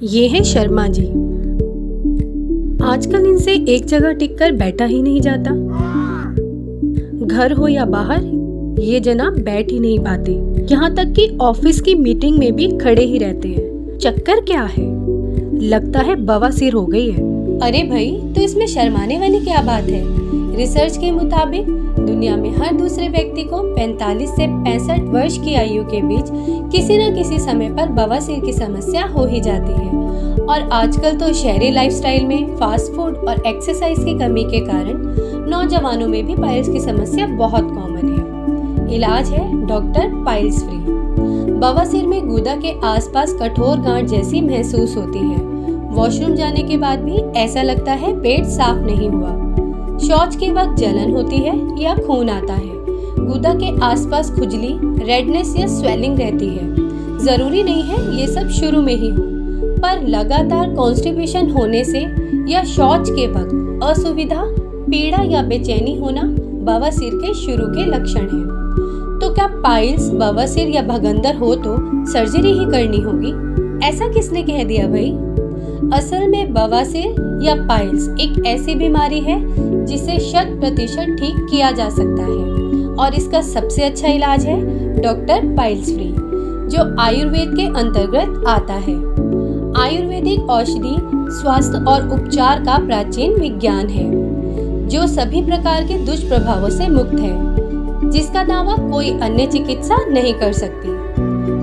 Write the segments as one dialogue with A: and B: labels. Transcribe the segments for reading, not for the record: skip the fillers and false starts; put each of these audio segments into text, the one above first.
A: ये हैं शर्मा जी। आजकल इनसे एक जगह टिककर बैठा ही नहीं जाता। घर हो या बाहर, ये जनाब बैठ ही नहीं पाते। यहाँ तक कि ऑफिस की मीटिंग में भी खड़े ही रहते हैं। चक्कर क्या है? लगता है बवासीर हो गई है।
B: अरे भाई, तो इसमें शर्माने वाली क्या बात है? रिसर्च के मुताबिक दुनिया में हर दूसरे व्यक्ति को 45 से 65 वर्ष की आयु के बीच किसी न किसी समय पर बवासीर की समस्या हो ही जाती है। और आजकल तो शहरी लाइफस्टाइल में फास्ट फूड और एक्सरसाइज की कमी के कारण नौजवानों में भी पाइल्स की समस्या बहुत कॉमन है। इलाज है डॉक्टर पाइल्स फ्री। बवासीर में गुदा के आसपास कठोर गांठ जैसी महसूस होती है। वॉशरूम जाने के बाद भी ऐसा लगता है पेट साफ नहीं हुआ। शौच के वक्त जलन होती है या खून आता है। गुदा के आसपास खुजली, रेडनेस या स्वेलिंग रहती है। जरूरी नहीं है ये सब शुरू में ही हो, पर लगातार कॉन्स्टिपेशन होने से या शौच के वक्त असुविधा, पीड़ा या बेचैनी होना बवासीर के शुरू के लक्षण हैं। तो क्या पाइल्स, बवासीर या भगंदर हो तो सर्जरी ही करनी होगी? ऐसा किसने कह दिया भाई? असल में बवासीर या पाइल्स एक ऐसी बीमारी है जिसे 100% ठीक किया जा सकता है और इसका सबसे अच्छा इलाज है डॉक्टर पाइल्स फ्री, जो आयुर्वेद के अंतर्गत आता है। आयुर्वेदिक औषधि स्वास्थ्य और उपचार का प्राचीन विज्ञान है, जो सभी प्रकार के दुष्प्रभावों से मुक्त है, जिसका दावा कोई अन्य चिकित्सा नहीं कर सकती।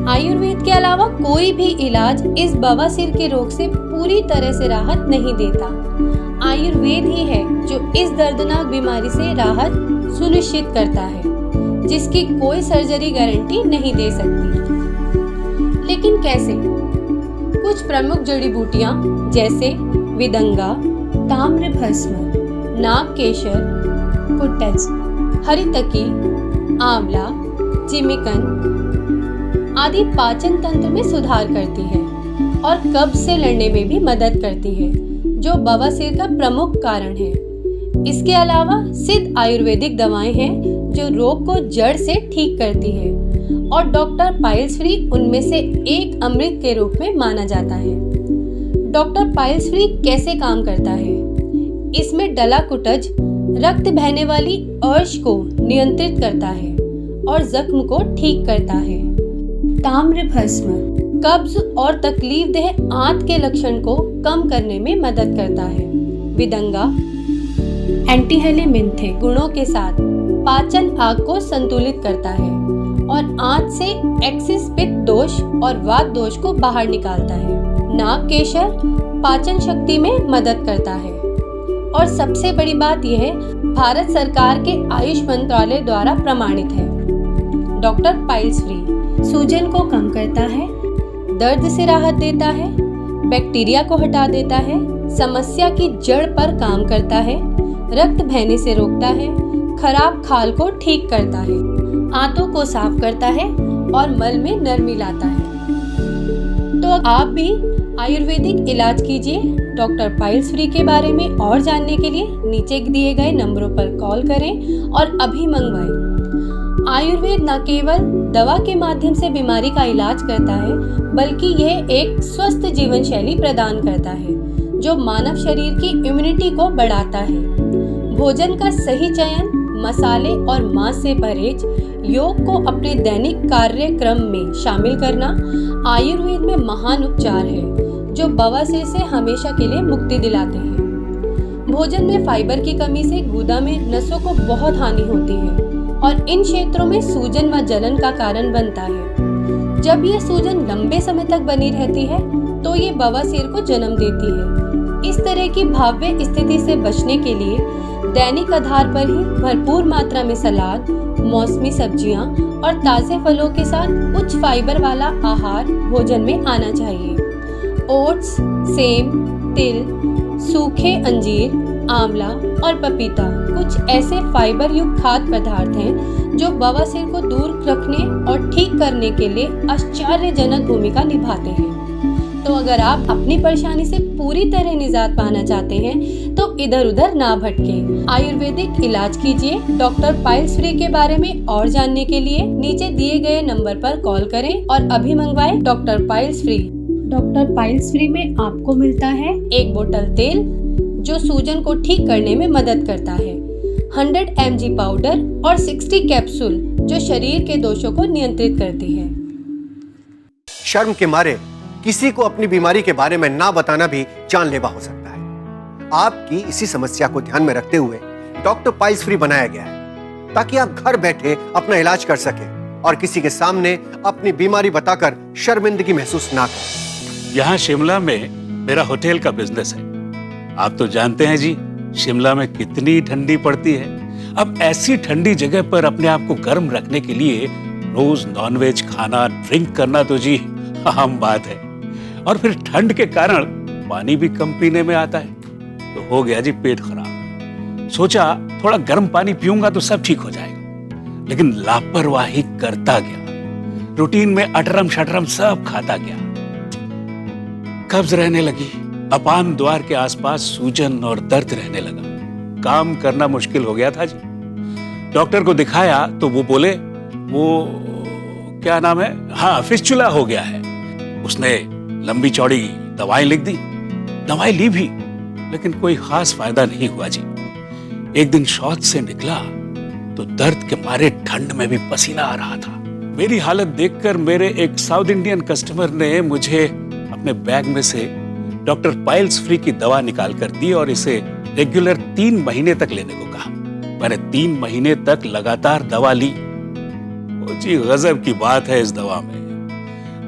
B: आयुर्वेद के अलावा कोई भी इलाज इस बवासीर के रोग से पूरी तरह से राहत नहीं देता। आयुर्वेद ही है जो इस दर्दनाक बीमारी से राहत सुनिश्चित करता है, जिसकी कोई सर्जरी गारंटी नहीं दे सकती। लेकिन कैसे? कुछ प्रमुख जड़ी बूटियां जैसे विदंगा, ताम्रभस्म, नागकेशर, कुटच, हरितकी, आंवला, जिमीकंद आदि पाचन तंत्र में सुधार करती है और कब्ज से लड़ने में भी मदद करती है, जो बवासीर का प्रमुख कारण है। इसके अलावा सिद्ध आयुर्वेदिक दवाएं हैं जो रोग को जड़ से ठीक करती है और डॉक्टर पाइल्स फ्री उनमें से एक अमृत के रूप में माना जाता है। डॉक्टर पाइल्स फ्री कैसे काम करता है? इसमें डला कुटज रक्त बहने वाली अर्श को नियंत्रित करता है और जख्म को ठीक करता है। ताम्रभस्म कब्ज और तकलीफदेह आंत के लक्षण को कम करने में मदद करता है। विदंगा एंटीहेलेमिन्थे गुणों के साथ पाचन आग को संतुलित करता है और आंत से एक्सिस पित्त दोष और वात दोष को बाहर निकालता है। नागकेशर पाचन शक्ति में मदद करता है और सबसे बड़ी बात यह है, भारत सरकार के आयुष मंत्रालय द्वारा प्रमाणित है। डॉक्टर पाइल्स फ्री सूजन को कम करता है, दर्द से राहत देता है, बैक्टीरिया को हटा देता है, समस्या की जड़ पर काम करता है, रक्त बहने से रोकता है, खराब खाल को ठीक करता है, आंतों को साफ करता है और मल में नरमी लाता है। तो आप भी आयुर्वेदिक इलाज कीजिए। डॉक्टर पाइल्स फ्री के बारे में और जानने के लिए नीचे दिए गए नंबरों पर कॉल करें और अभी मंगवाएं। आयुर्वेद न केवल दवा के माध्यम से बीमारी का इलाज करता है, बल्कि यह एक स्वस्थ जीवन शैली प्रदान करता है, जो मानव शरीर की इम्यूनिटी को बढ़ाता है। भोजन का सही चयन, मसाले और मांस से परहेज, योग को अपने दैनिक कार्यक्रम में शामिल करना आयुर्वेद में महान उपचार है, जो बवासीर से हमेशा के लिए मुक्ति दिलाते हैं। भोजन में फाइबर की कमी से गुदा में नसों को बहुत हानि होती है और इन क्षेत्रों में सूजन व जलन का कारण बनता है। जब ये सूजन लंबे समय तक बनी रहती है तो ये बवासीर को जन्म देती है। इस तरह की भाव्य स्थिति से बचने के लिए दैनिक आधार पर ही भरपूर मात्रा में सलाद, मौसमी सब्जियां और ताजे फलों के साथ उच्च फाइबर वाला आहार भोजन में आना चाहिए। ओट्स, सेब, तिल, सूखे अंजीर, आंवला और पपीता कुछ ऐसे फाइबर युक्त खाद्य पदार्थ हैं जो बवासीर को दूर रखने और ठीक करने के लिए आश्चर्यजनक भूमिका निभाते हैं। तो अगर आप अपनी परेशानी से पूरी तरह निजात पाना चाहते हैं तो इधर उधर ना भटकें। आयुर्वेदिक इलाज कीजिए। डॉक्टर पाइल्स फ्री के बारे में और जानने के लिए नीचे दिए गए नंबर पर कॉल करें और अभी मंगवाएं doctor piles free.
A: Doctor piles free में आपको मिलता है
B: एक बोतल तेल जो सूजन को ठीक करने में मदद करता है, 100 mg पाउडर और 60 कैप्सूल जो शरीर के दोषों को नियंत्रित करती है।
C: शर्म के मारे किसी को अपनी बीमारी के बारे में ना बताना भी जानलेवा हो सकता है। आपकी इसी समस्या को ध्यान में रखते हुए डॉक्टर पाइल्स फ्री बनाया गया है ताकि आप घर बैठे अपना इलाज कर सकें और किसी के सामने अपनी बीमारी बताकर शर्मिंदगी महसूस ना करें।
D: यहाँ शिमला में मेरा होटल का बिजनेस है। आप तो जानते हैं जी, शिमला में कितनी ठंडी पड़ती है। अब ऐसी ठंडी जगह पर अपने आप को गर्म रखने के लिए रोज नॉनवेज खाना, ड्रिंक करना तो जी आम बात है। और फिर ठंड के कारण पानी भी कम पीने में आता है, तो हो गया जी पेट खराब। सोचा थोड़ा गर्म पानी पीऊंगा तो सब ठीक हो जाएगा, लेकिन लापरवाही करता गया। रूटीन में अटरम शटरम सब खाता गया। कब्ज रहने लगी, अपान द्वार के आसपास सूजन और दर्द रहने लगा। काम करना मुश्किल हो गया था जी। डॉक्टर को दिखाया तो वो बोले वो क्या नाम है, हाँ फिस्चुला हो गया है। उसने लंबी चौड़ी दवाएं लिख दी। दवाई ली भी, लेकिन कोई खास फायदा नहीं हुआ जी। एक दिन शौच से निकला तो दर्द के मारे ठंड में भी पसीना आ रहा था। मेरी हालत देखकर मेरे एक साउथ इंडियन कस्टमर ने मुझे अपने बैग में से डॉक्टर पाइल्स फ्री की दवा निकाल कर दी और इसे रेगुलर 3 महीने तक लेने को कहा। मैंने 3 महीने तक लगातार दवा ली। जी गजब की बात है इस दवा में।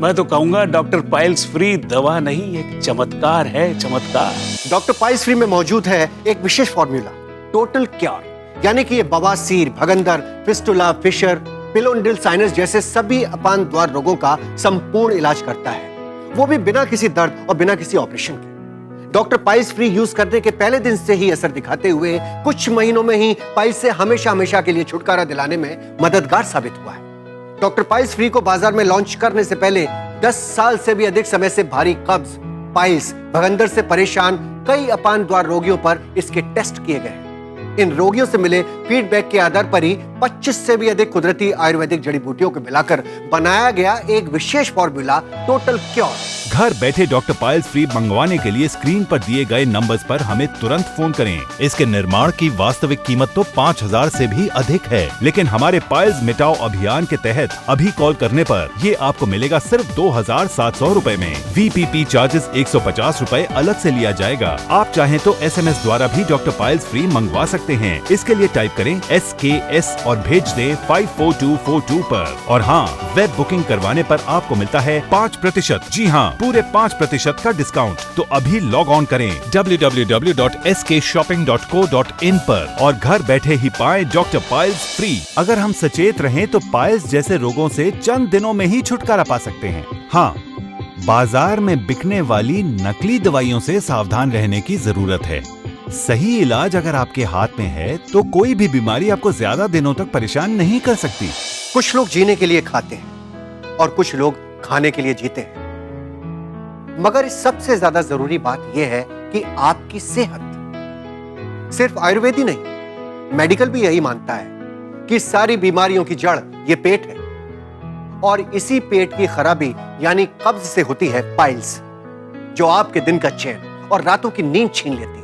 D: मैं तो कहूंगा डॉक्टर पाइल्स फ्री दवा नहीं, एक चमत्कार है, चमत्कार।
C: डॉक्टर पाइल्स फ्री में मौजूद है एक विशेष फॉर्मूला, टोटल क्योर, यानी कि ये बवासीर, भगंदर, फिस्टुला, फिशर, पिलोन्डिल साइनस जैसे सभी अपान द्वार रोगों का संपूर्ण इलाज करता है, वो भी बिना किसी दर्द और बिना किसी ऑपरेशन के। डॉक्टर पाइल्स फ्री यूज करने के पहले दिन से ही असर दिखाते हुए कुछ महीनों में ही पाइल्स से हमेशा हमेशा के लिए छुटकारा दिलाने में मददगार साबित हुआ है। डॉक्टर पाइल्स फ्री को बाजार में लॉन्च करने से पहले 10 साल से भी अधिक समय से भारी कब्ज, पाइल्स, भगंदर से परेशान कई अपान द्वार रोगियों पर इसके टेस्ट किए गए हैं। इन रोगियों से मिले फीडबैक के आधार पर ही 25 से भी अधिक कुदरती आयुर्वेदिक जड़ी बूटियों को मिलाकर बनाया गया एक विशेष फॉर्मूला, टोटल क्योर।
E: घर बैठे डॉक्टर पाइल्स फ्री मंगवाने के लिए स्क्रीन पर दिए गए नंबर्स पर हमें तुरंत फोन करें। इसके निर्माण की वास्तविक कीमत तो 5000 से भी अधिक है, लेकिन हमारे पाइल्स मिटाओ अभियान के तहत अभी कॉल करने पर ये आपको मिलेगा सिर्फ 2700 रूपए में। VPP चार्जेस 150 रूपए अलग से लिया जाएगा। आप चाहें तो SMS द्वारा भी डॉक्टर पाइल्स फ्री मंगवा सकते हैं। इसके लिए टाइप करें SKS और भेज दें 54242 पर। और हाँ, वेब बुकिंग करवाने पर आपको मिलता है 5%, जी हाँ, पूरे 5% का डिस्काउंट। तो अभी लॉग ऑन करें www.skshopping.co.in पर और घर बैठे ही पाएं डॉक्टर पाइल्स फ्री। अगर हम सचेत रहें तो पाइल्स जैसे रोगों से चंद दिनों में ही छुटकारा पा सकते हैं। हाँ, बाजार में बिकने वाली नकली दवाइयों से सावधान रहने की जरूरत है। सही इलाज अगर आपके हाथ में है तो कोई भी बीमारी आपको ज्यादा दिनों तक परेशान नहीं कर सकती।
C: कुछ लोग जीने के लिए खाते हैं और कुछ लोग खाने के लिए जीते हैं, मगर इस सबसे ज्यादा जरूरी बात यह है कि आपकी सेहत। सिर्फ आयुर्वेदी नहीं, मेडिकल भी यही मानता है कि सारी बीमारियों की जड़ ये पेट है और इसी पेट की खराबी यानी कब्ज से होती है पाइल्स, जो आपके दिन का चैन और रातों की नींद छीन लेती है।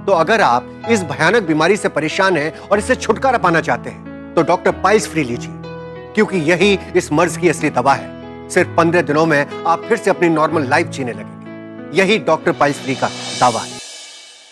C: तो अगर आप इस भयानक बीमारी से परेशान हैं और इससे छुटकारा पाना चाहते हैं तो डॉक्टर पाइल्स फ्री लीजिए, क्योंकि यही इस मर्ज की असली दवा है। सिर्फ 15 दिनों में आप फिर से अपनी नॉर्मल लाइफ जीने लगेंगे। यही डॉक्टर पाइल्स फ्री का दावा है।